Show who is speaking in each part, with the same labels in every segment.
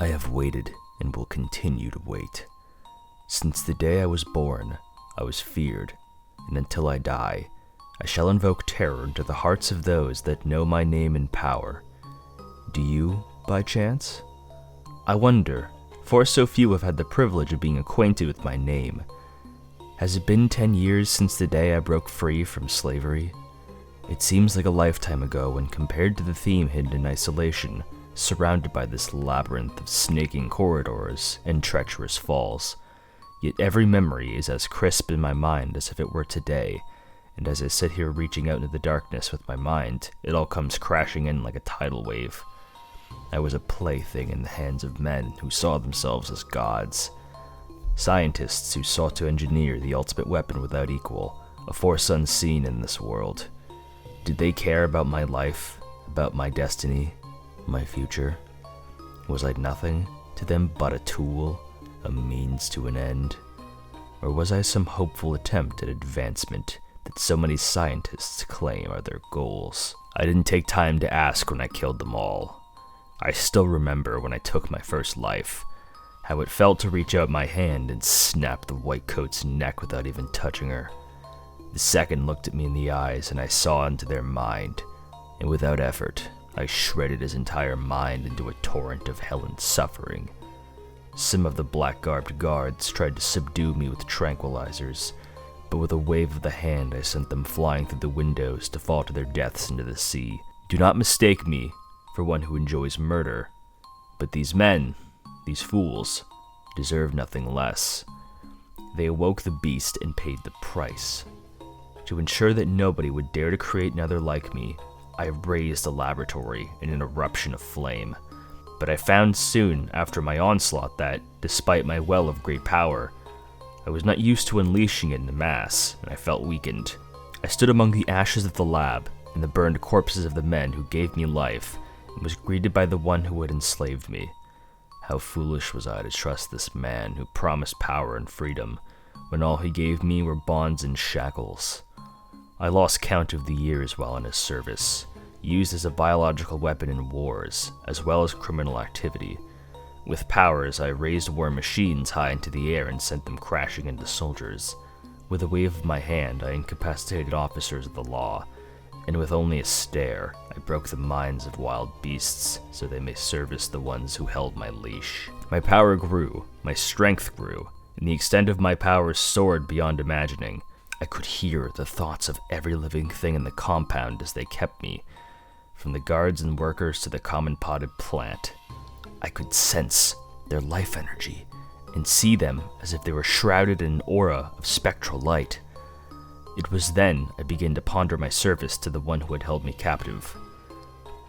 Speaker 1: I have waited and will continue to wait. Since the day I was born, I was feared, and until I die, I shall invoke terror into the hearts of those that know my name and power. Do you, by chance? I wonder, for so few have had the privilege of being acquainted with my name. Has it been 10 years since the day I broke free from slavery? It seems like a lifetime ago when compared to the theme hidden in isolation, surrounded by this labyrinth of snaking corridors and treacherous falls. Yet every memory is as crisp in my mind as if it were today, and as I sit here reaching out into the darkness with my mind, it all comes crashing in like a tidal wave. I was a plaything in the hands of men who saw themselves as gods. Scientists who sought to engineer the ultimate weapon without equal, a force unseen in this world. Did they care about my life, about my destiny, my future? Was I nothing to them but a tool, a means to an end? Or was I some hopeful attempt at advancement that so many scientists claim are their goals? I didn't take time to ask when I killed them all. I still remember when I took my first life, how it felt to reach out my hand and snap the white coat's neck without even touching her. The second looked at me in the eyes and I saw into their mind, and without effort, I shredded his entire mind into a torrent of hell and suffering. Some of the black-garbed guards tried to subdue me with tranquilizers, but with a wave of the hand I sent them flying through the windows to fall to their deaths into the sea. Do not mistake me for one who enjoys murder, but these men, these fools, deserve nothing less. They awoke the beast and paid the price. To ensure that nobody would dare to create another like me, I raised the laboratory in an eruption of flame. But I found soon after my onslaught that, despite my well of great power, I was not used to unleashing it in mass, and I felt weakened. I stood among the ashes of the lab and the burned corpses of the men who gave me life, and was greeted by the one who had enslaved me. How foolish was I to trust this man who promised power and freedom, when all he gave me were bonds and shackles. I lost count of the years while in his service, used as a biological weapon in wars, as well as criminal activity. With powers, I raised war machines high into the air and sent them crashing into soldiers. With a wave of my hand, I incapacitated officers of the law, and with only a stare, I broke the minds of wild beasts so they may service the ones who held my leash. My power grew, my strength grew, and the extent of my powers soared beyond imagining. I could hear the thoughts of every living thing in the compound as they kept me, from the guards and workers to the common potted plant. I could sense their life energy and see them as if they were shrouded in an aura of spectral light. It was then I began to ponder my service to the one who had held me captive.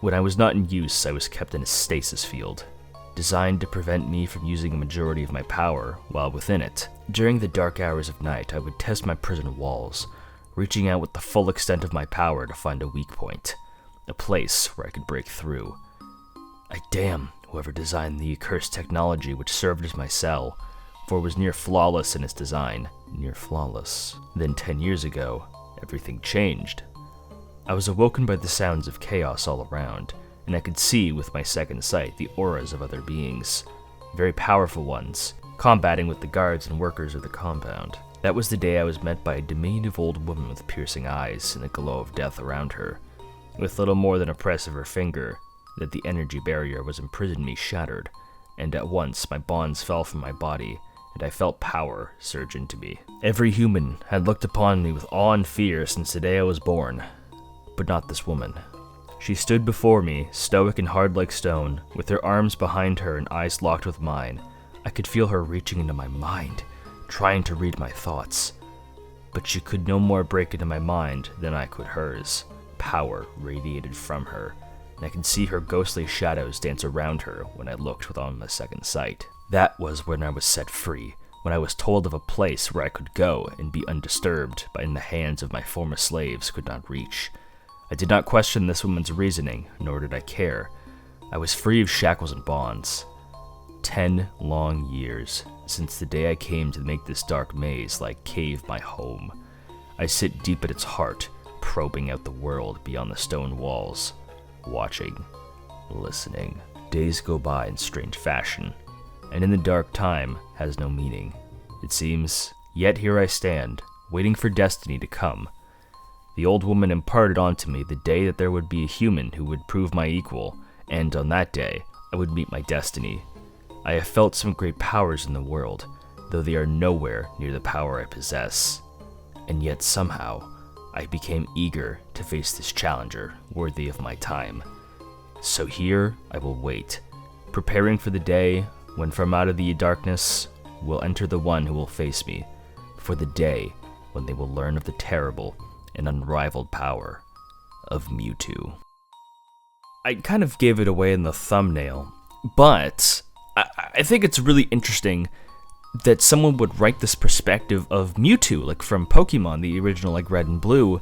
Speaker 1: When I was not in use, I was kept in a stasis field, designed to prevent me from using a majority of my power while within it. During the dark hours of night, I would test my prison walls, reaching out with the full extent of my power to find a weak point, a place where I could break through. I damn whoever designed the accursed technology which served as my cell, for it was near flawless in its design. Near flawless. Then 10 years ago, everything changed. I was awoken by the sounds of chaos all around, and I could see with my second sight the auras of other beings, very powerful ones, combating with the guards and workers of the compound. That was the day I was met by a diminutive old woman with piercing eyes and a glow of death around her. With little more than a press of her finger, that the energy barrier was imprisoned me shattered, and at once my bonds fell from my body, and I felt power surge into me. Every human had looked upon me with awe and fear since the day I was born, but not this woman. She stood before me, stoic and hard like stone, with her arms behind her and eyes locked with mine. I could feel her reaching into my mind, trying to read my thoughts. But she could no more break into my mind than I could hers. Power radiated from her, and I could see her ghostly shadows dance around her when I looked with on my second sight. That was when I was set free, when I was told of a place where I could go and be undisturbed, but in the hands of my former slaves could not reach. I did not question this woman's reasoning, nor did I care. I was free of shackles and bonds. 10 long years since the day I came to make this dark maze-like cave my home. I sit deep at its heart, probing out the world beyond the stone walls, watching, listening. Days go by in strange fashion, and in the dark time has no meaning, it seems. Yet here I stand, waiting for destiny to come. The old woman imparted onto me the day that there would be a human who would prove my equal, and on that day, I would meet my destiny. I have felt some great powers in the world, though they are nowhere near the power I possess. And yet somehow, I became eager to face this challenger worthy of my time. So here I will wait, preparing for the day when from out of the darkness will enter the one who will face me, for the day when they will learn of the terrible and unrivaled power of Mewtwo. I kind of gave it away in the thumbnail, but I think it's really interesting that someone would write this perspective of Mewtwo, like from Pokemon, the original like Red and Blue,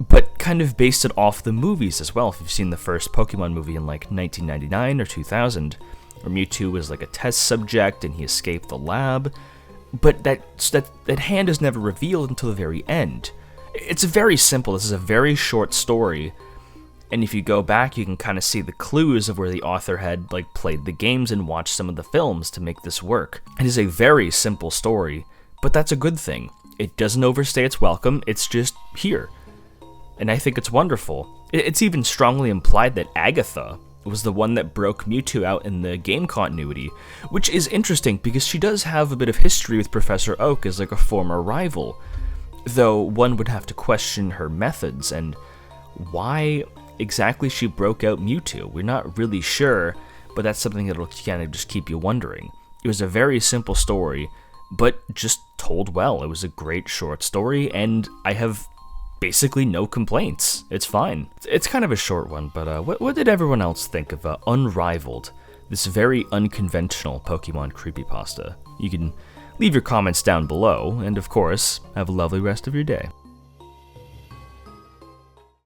Speaker 1: but kind of based it off the movies as well. If you've seen the first Pokemon movie in like 1999 or 2000, where Mewtwo was like a test subject and he escaped the lab, but that hand is never revealed until the very end. It's very simple. This is a very short story, and if you go back, you can kind of see the clues of where the author had like played the games and watched some of the films to make this work. It is a very simple story, but that's a good thing. It doesn't overstay its welcome. It's just here, and I think it's wonderful. It's even strongly implied that Agatha was the one that broke Mewtwo out in the game continuity, which is interesting because she does have a bit of history with Professor Oak as like a former rival, though one would have to question her methods and why exactly she broke out Mewtwo. We're not really sure, but that's something that'll kind of just keep you wondering. It was a very simple story, but just told well. It was a great short story, and I have basically no complaints. It's fine. It's kind of a short one, but what did everyone else think of Unrivaled, this very unconventional Pokemon creepypasta? You can leave your comments down below, and of course, have a lovely rest of your day.